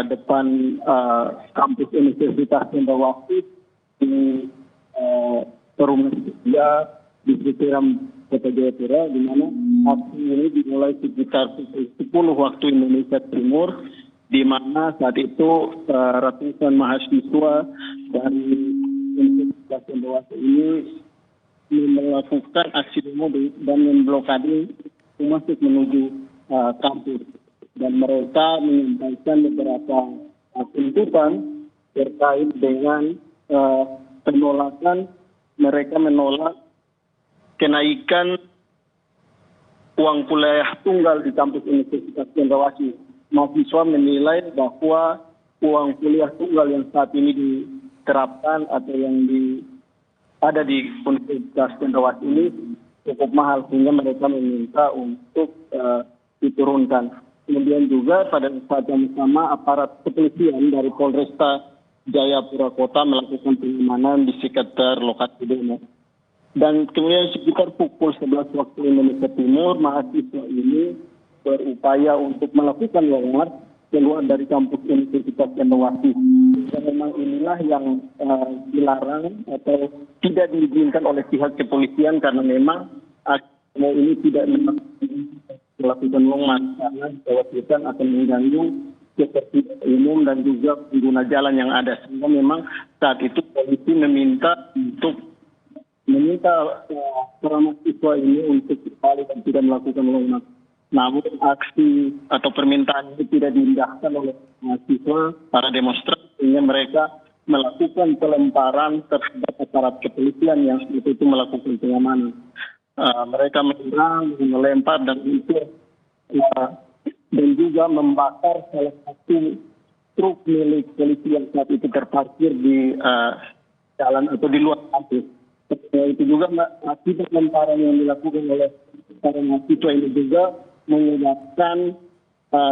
depan kampus Universitas Cendrawasih di Perumahan Kerja di Citeram, Kota Jayapura, di mana aksi ini dimulai sekitar pukul 10 waktu Indonesia Timur, di mana saat itu ratusan mahasiswa dari Universitas Cendrawasih ini melakukan aksi demo dan memblokade masuk menuju kampus, dan mereka menyampaikan beberapa tuntutan terkait dengan penolakan. Mereka menolak kenaikan uang kuliah tunggal di kampus Universitas Cendrawasih. Mahasiswa menilai bahwa uang kuliah tunggal yang saat ini diterapkan atau yang ada di Universitas Cendrawasih ini cukup mahal, sehingga mereka meminta untuk diturunkan. Kemudian juga pada saat yang sama aparat kepolisian dari Polresta Jayapura Kota melakukan pengamanan di sekitar lokasi demo. Dan kemudian sekitar pukul 11 waktu Indonesia Timur, mahasiswa ini berupaya untuk melakukan long march keluar dari kampus Universitas Cendrawasih. Dan memang inilah yang dilarang atau tidak diizinkan oleh pihak kepolisian, karena memang aksi ini tidak melakukan long march karena dikhawatirkan akan mengganggu ketertiban umum dan juga pengguna jalan yang ada. Sehingga memang saat itu polisi meminta para mahasiswa ini untuk kembali dan tidak melakukan long march. Namun aksi atau permintaan ini tidak diindahkan oleh mahasiswa, para demonstran, sehingga mereka melakukan pelemparan terhadap aparat kepolisian yang seperti itu melakukan pengamanan. Mereka menyerang, melempar, dan juga membakar salah satu truk milik polisi yang saat itu terparkir di jalan atau di luar kampus. Itu juga akibat lemparan yang dilakukan oleh para mahasiswa ini juga menyebabkan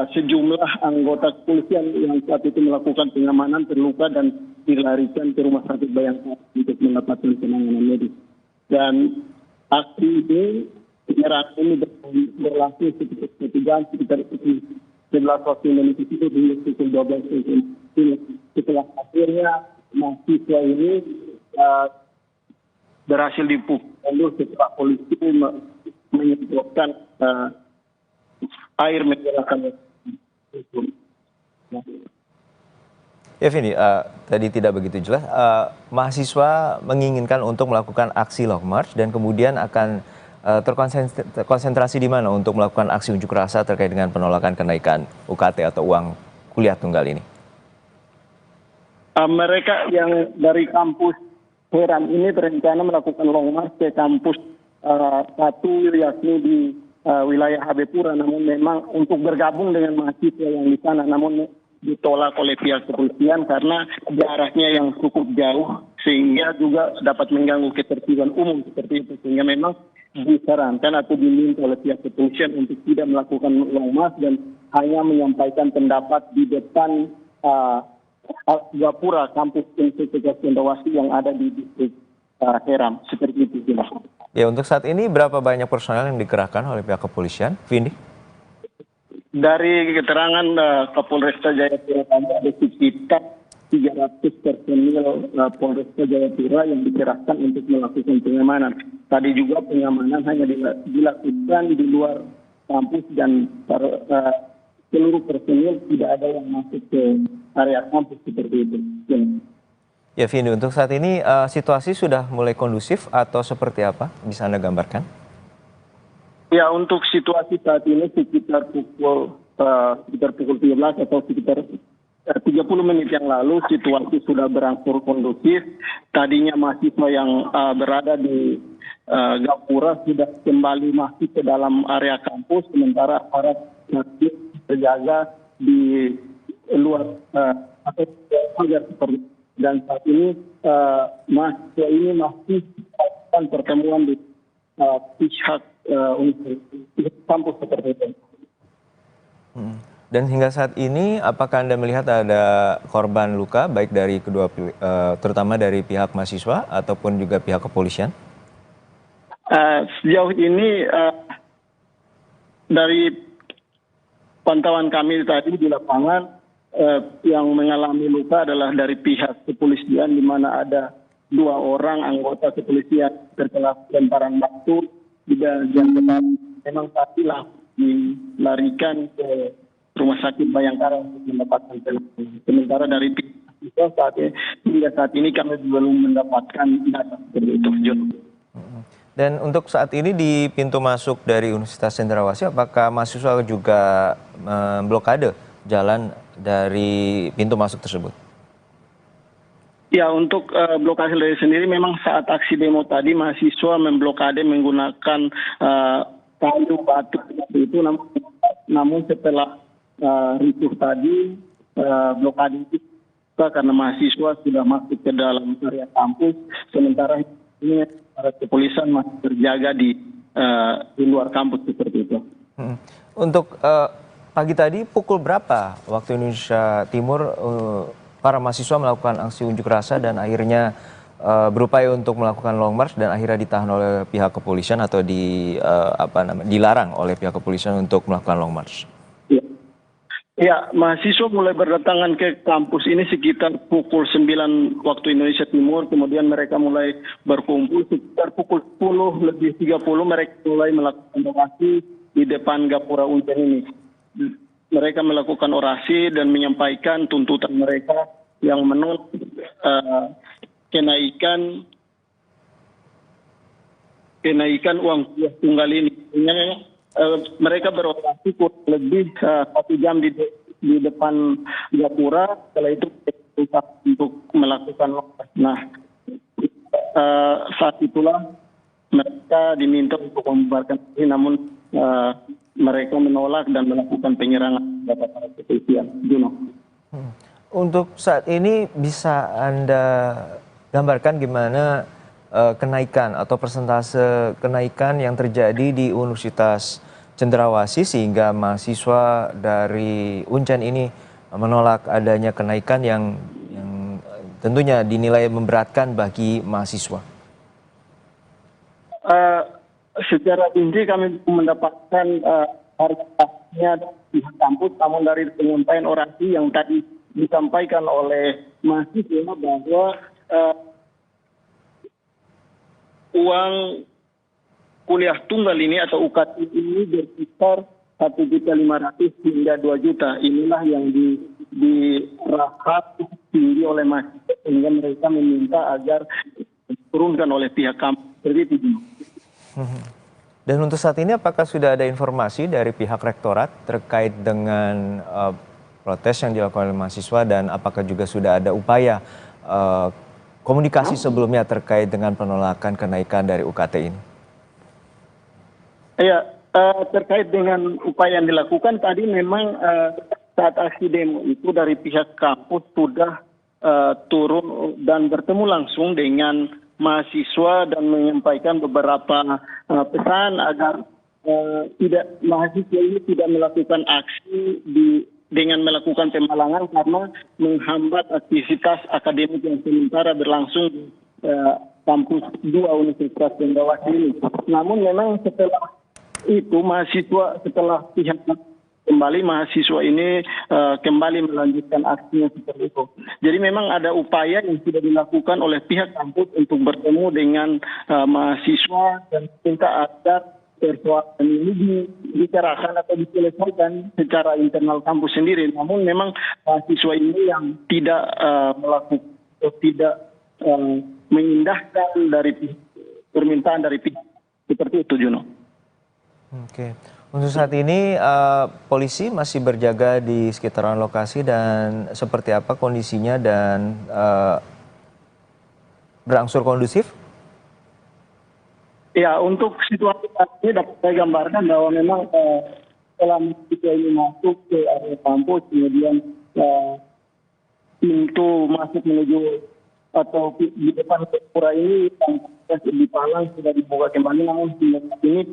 sejumlah anggota kepolisian yang saat itu melakukan pengamanan terluka dan dilarikan ke rumah sakit Bayangkara untuk mendapatkan penanganan medis. Dan aksi ini, penyerangan ini berlangsung sekitar pukul 11 waktu Indonesia itu hingga pukul 12 waktu. Setelah akhirnya mahasiswa ini berhasil dipukul setelah polisi menyemprotkan air menyalakan. Ya Vindi, tadi tidak begitu jelas. Mahasiswa menginginkan untuk melakukan aksi long march dan kemudian akan terkonsentrasi di mana untuk melakukan aksi unjuk rasa terkait dengan penolakan kenaikan UKT atau uang kuliah tunggal ini? Mereka yang dari kampus Heram ini berencana melakukan long march ke kampus satu, yakni di wilayah Habepura, namun memang untuk bergabung dengan mahasiswa yang di sana, namun ditolak oleh pihak kepolisian karena jaraknya yang cukup jauh, sehingga juga dapat mengganggu ketertiban umum seperti itu, sehingga memang disarankan atau diminta oleh pihak kepolisian untuk tidak melakukan long march dan hanya menyampaikan pendapat di depan Gapura, kampus Universitas Cendrawasih yang ada di distrik Heram, seperti itu. Ya, untuk saat ini berapa banyak personel yang dikerahkan oleh pihak kepolisian, Vindi? Dari keterangan Kapolresta Jayapura ada sekitar 300 personil Polresta Jayapura yang dikerahkan untuk melakukan pengamanan. Tadi juga pengamanan hanya dilakukan di luar kampus dan seluruh personil tidak ada yang masuk ke area kampus seperti itu. Ya Vindi, untuk saat ini situasi sudah mulai kondusif atau seperti apa? Bisa Anda gambarkan? Ya, untuk situasi saat ini sekitar pukul 13 atau sekitar 30 menit yang lalu situasi sudah berangsur kondusif. Tadinya mahasiswa yang berada di Gapura sudah kembali masuk ke dalam area kampus, sementara aparat masih berjaga di luar atau pagar seperti. Dan saat ini mahasiswa ini masih melakukan pertemuan di pihak kampus seperti itu. Dan hingga saat ini, apakah Anda melihat ada korban luka baik dari terutama dari pihak mahasiswa ataupun juga pihak kepolisian? Sejauh ini dari pantauan kami tadi di lapangan, yang mengalami luka adalah dari pihak kepolisian, di mana ada 2 orang anggota kepolisian terkena lemparan batu di bagian kepala. Memang pastilah dilarikan ke Rumah Sakit Bayangkara untuk mendapatkan penanganan. Sementara dari pihak mahasiswa hingga saat ini kami belum mendapatkan data seperti itu, John. Dan untuk saat ini di pintu masuk dari Universitas Cendrawasih, apakah mahasiswa juga memblokade jalan dari pintu masuk tersebut? Ya, untuk blokade sendiri memang saat aksi demo tadi mahasiswa memblokade menggunakan kayu batu itu, namun setelah ricuh tadi blokade itu karena mahasiswa sudah masuk ke dalam area kampus, sementara ini para kepolisian masih terjaga di luar kampus seperti itu. Untuk pagi tadi pukul berapa waktu Indonesia Timur para mahasiswa melakukan aksi unjuk rasa dan akhirnya berupaya untuk melakukan long march dan akhirnya ditahan oleh pihak kepolisian atau dilarang oleh pihak kepolisian untuk melakukan long march? Ya, mahasiswa mulai berdatangan ke kampus ini sekitar pukul 9 waktu Indonesia Timur, kemudian mereka mulai berkumpul sekitar pukul 10:30 mereka mulai melakukan orasi di depan Gapura Unjen ini. Mereka melakukan orasi dan menyampaikan tuntutan mereka yang menolak kenaikan uang kuliah tunggal ini. Mereka berorasi kurang lebih 1 jam di depan Gapura. Setelah itu untuk melakukan lokasi. Nah, saat itulah mereka diminta untuk membubarkan diri, namun mereka menolak dan melakukan penyerangan kepada para kepolisian. Juno. Untuk saat ini bisa Anda gambarkan gimana kenaikan atau persentase kenaikan yang terjadi di Universitas Cendrawasih sehingga mahasiswa dari Unjen ini menolak adanya kenaikan yang tentunya dinilai memberatkan bagi mahasiswa? Secara inti kami mendapatkan harganya dari pihak kampus, namun dari penyampaian orasi yang tadi disampaikan oleh mahasiswa bahwa uang kuliah tunggal ini atau UKT ini berkisar 1.500.000 hingga 2 juta. Inilah yang dirahap tinggi oleh mahasiswa sehingga mereka meminta agar diturunkan oleh pihak kampus. Seperti itu. Dan untuk saat ini apakah sudah ada informasi dari pihak rektorat terkait dengan protes yang dilakukan oleh mahasiswa dan apakah juga sudah ada upaya komunikasi sebelumnya terkait dengan penolakan kenaikan dari UKT ini? Ya, terkait dengan upaya yang dilakukan tadi memang saat aksi demo itu dari pihak kampus sudah turun dan bertemu langsung dengan mahasiswa dan menyampaikan beberapa pesan agar mahasiswa ini tidak melakukan aksi dengan melakukan pemalangan karena menghambat aktivitas akademik yang sementara berlangsung di kampus 2 Universitas Cendrawasih ini. Namun memang setelah itu setelah pihak kembali mahasiswa ini kembali melanjutkan aksinya seperti itu. Jadi memang ada upaya yang sudah dilakukan oleh pihak kampus untuk bertemu dengan mahasiswa dan minta agar persoalan ini dibicarakan atau diselesaikan secara internal kampus sendiri. Namun memang mahasiswa ini yang tidak melakukan atau tidak mengindahkan dari permintaan dari pihak seperti itu, Juno. Oke. Untuk saat ini polisi masih berjaga di sekitaran lokasi dan seperti apa kondisinya dan berangsur kondusif? Ya, untuk situasi saat ini dapat saya gambarkan bahwa memang setelah mahasiswa ini masuk ke area kampus, kemudian pintu masuk menuju atau di depan Gapura ini yang dipalang sudah dibuka kembali, namun hingga saat ini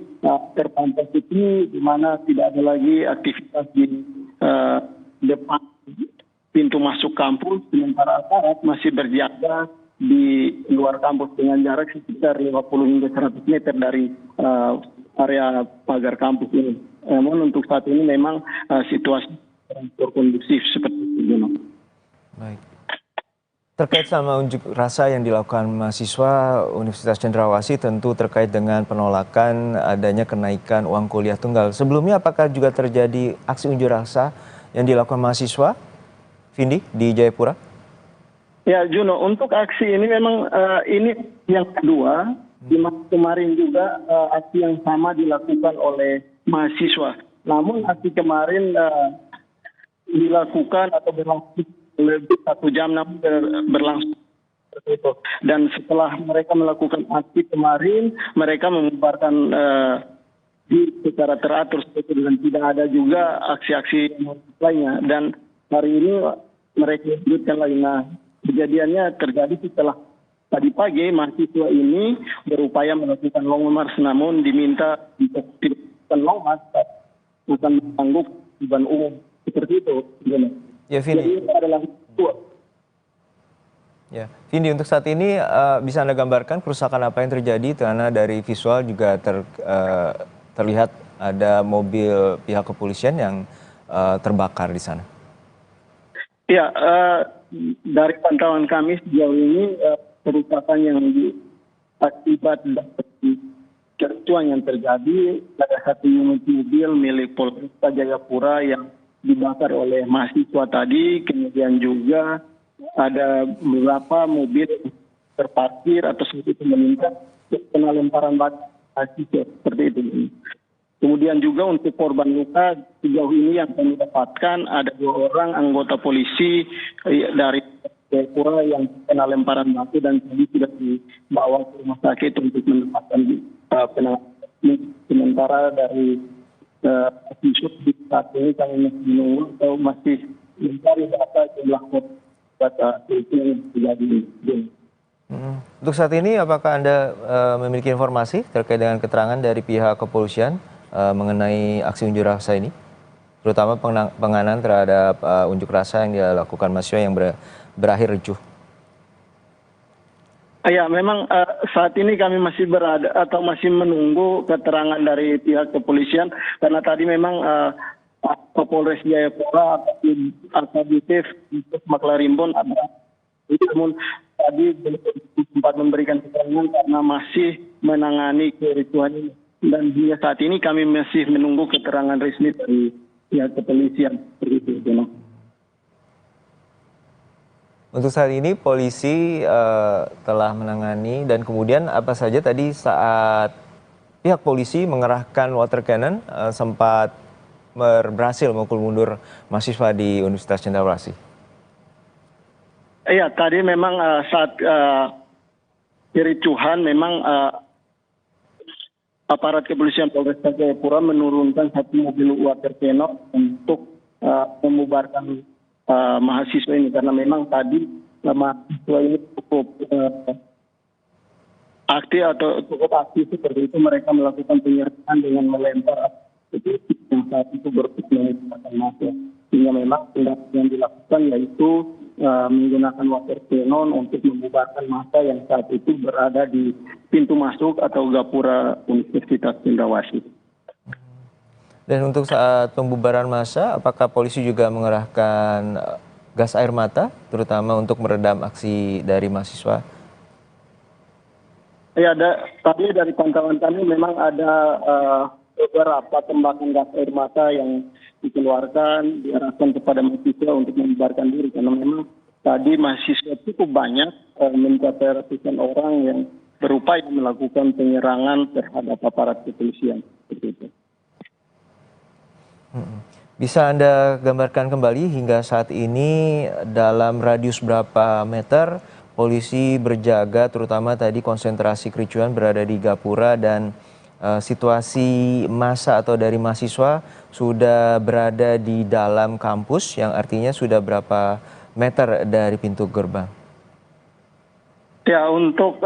terpantau sepi, di mana tidak ada lagi aktivitas di depan pintu masuk kampus, sementara aparat masih berjaga di luar kampus dengan jarak sekitar 50 hingga 100 meter dari area pagar kampus ini. Namun untuk saat ini memang situasi kondusif seperti itu. Terkait sama unjuk rasa yang dilakukan mahasiswa Universitas Cendrawasih tentu terkait dengan penolakan adanya kenaikan uang kuliah tunggal. Sebelumnya apakah juga terjadi aksi unjuk rasa yang dilakukan mahasiswa, Vindi, di Jayapura? Ya Juno, untuk aksi ini memang ini yang kedua. Di masa kemarin juga aksi yang sama dilakukan oleh mahasiswa. Namun aksi kemarin dilakukan atau berlangsung lebih 1 jam, namun berlangsung seperti itu. Dan setelah mereka melakukan aksi kemarin, mereka membubarkan secara teratur seperti itu, dan tidak ada juga aksi-aksi lainnya. Dan hari ini mereka lanjutkan lagi. Nah, kejadiannya terjadi setelah tadi pagi mahasiswa ini berupaya melakukan long march, namun diminta untuk tidak melakukan long march, bukan menangguh beban umum seperti itu. Ya, Vindi. Jadi itu adalah dua. Ya, Vindi, untuk saat ini bisa Anda gambarkan kerusakan apa yang terjadi karena dari visual juga terlihat ada mobil pihak kepolisian yang terbakar di sana. Ya, dari pantauan kami sejauh ini kerusakan yang akibat dari kericuan yang terjadi, ada satu unit mobil milik Polresta Jayapura yang dibakar oleh mahasiswa tadi, kemudian juga ada beberapa mobil terparkir atau seperti meningkat kena lemparan batu mahasiswa seperti itu. Kemudian juga untuk korban luka sejauh ini yang kami dapatkan ada 2 orang anggota polisi dari Jayapura yang kena lemparan batu dan tadi sudah dibawa ke rumah sakit untuk mendapatkan penanganan sementara dari mahasiswa di saat ini kami masih menunggu atau masih mencari data jumlah korban yang terjadi. Untuk saat ini apakah Anda memiliki informasi terkait dengan keterangan dari pihak kepolisian mengenai aksi unjuk rasa ini, terutama penanganan terhadap unjuk rasa yang dilakukan mahasiswa yang berakhir ricuh? Ya, memang saat ini kami masih berada atau masih menunggu keterangan dari pihak kepolisian karena tadi memang Kapolres Jayapura akbp Maklarimbon ada, namun tadi belum sempat memberikan keterangan karena masih menangani kericuhan ini. Dan hingga saat ini kami masih menunggu keterangan resmi dari pihak kepolisian. Seperti itu. Untuk saat ini polisi telah menangani dan kemudian apa saja tadi saat pihak polisi mengerahkan water cannon sempat berhasil memukul mundur mahasiswa di Universitas Cendrawasih. Iya, tadi memang saat kericuhan memang aparat kepolisian Polresta Jayapura menurunkan 1 mobil water cannon untuk membubarkan mahasiswa ini karena memang tadi mahasiswa ini cukup aktif atau cukup aktif seperti itu, mereka melakukan penyerangan dengan melempar yang saat itu berpikir masa, sehingga memang tindakan yang dilakukan yaitu menggunakan water cannon untuk membubarkan massa yang saat itu berada di pintu masuk atau gapura Universitas Cendrawasih. Dan untuk saat pembubaran massa, apakah polisi juga mengerahkan gas air mata, terutama untuk meredam aksi dari mahasiswa? Ya, tadi dari pantauan kami memang ada beberapa tembakan gas air mata yang dikeluarkan, diarahkan kepada mahasiswa untuk membubarkan diri. Karena memang tadi mahasiswa cukup banyak, mencapai ratusan orang yang berupaya melakukan penyerangan terhadap aparat kepolisian. Seperti itu. Bisa Anda gambarkan kembali hingga saat ini dalam radius berapa meter polisi berjaga, terutama tadi konsentrasi kericuhan berada di Gapura dan situasi massa atau dari mahasiswa sudah berada di dalam kampus yang artinya sudah berapa meter dari pintu gerbang? Ya, untuk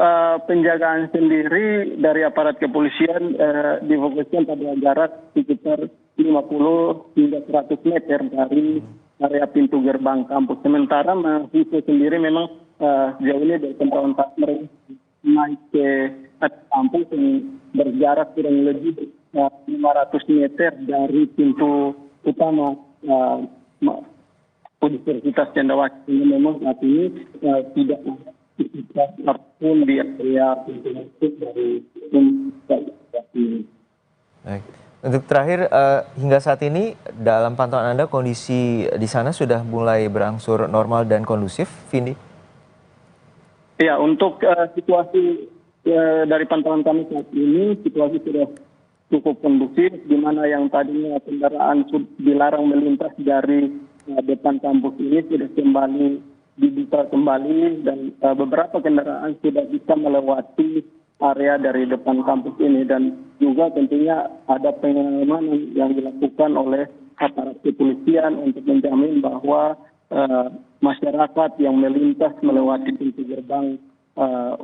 penjagaan sendiri dari aparat kepolisian difokuskan pada jarak sekitar 50 hingga 100 meter dari area pintu gerbang kampus. Sementara mahasiswa sendiri memang sejauh ini dari pantauan mereka naik ke kampus yang berjarak kurang lebih 500 meter dari pintu utama Universitas Cendrawasih ini memang saat ini tidak ada aktivitas apapun di area pintu masuk dari Universitas ini. Baik. Untuk terakhir, hingga saat ini dalam pantauan Anda kondisi di sana sudah mulai berangsur normal dan kondusif, Vindi? Ya, untuk situasi dari pantauan kami saat ini, situasi sudah cukup kondusif, di mana yang tadinya kendaraan dilarang melintas dari depan kampus ini sudah kembali dibuka kembali, dan beberapa kendaraan sudah bisa melewati area dari depan kampus ini, dan juga tentunya ada pengamanan yang dilakukan oleh aparat kepolisian untuk menjamin bahwa masyarakat yang melintas melewati pintu gerbang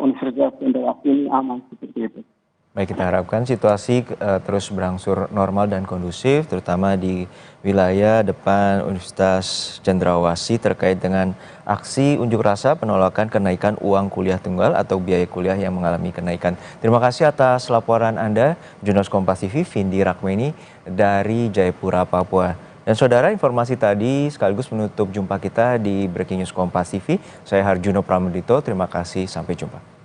Universitas Cendrawasih ini aman seperti itu. Baik, kita harapkan situasi terus berangsur normal dan kondusif, terutama di wilayah depan Universitas Cendrawasih terkait dengan aksi unjuk rasa penolakan kenaikan uang kuliah tunggal atau biaya kuliah yang mengalami kenaikan. Terima kasih atas laporan Anda, jurnalis Kompas TV, Vindi Rakmeni dari Jayapura, Papua. Dan saudara, informasi tadi sekaligus menutup jumpa kita di Breaking News Kompas TV. Saya Harjuno Pramudito, terima kasih, sampai jumpa.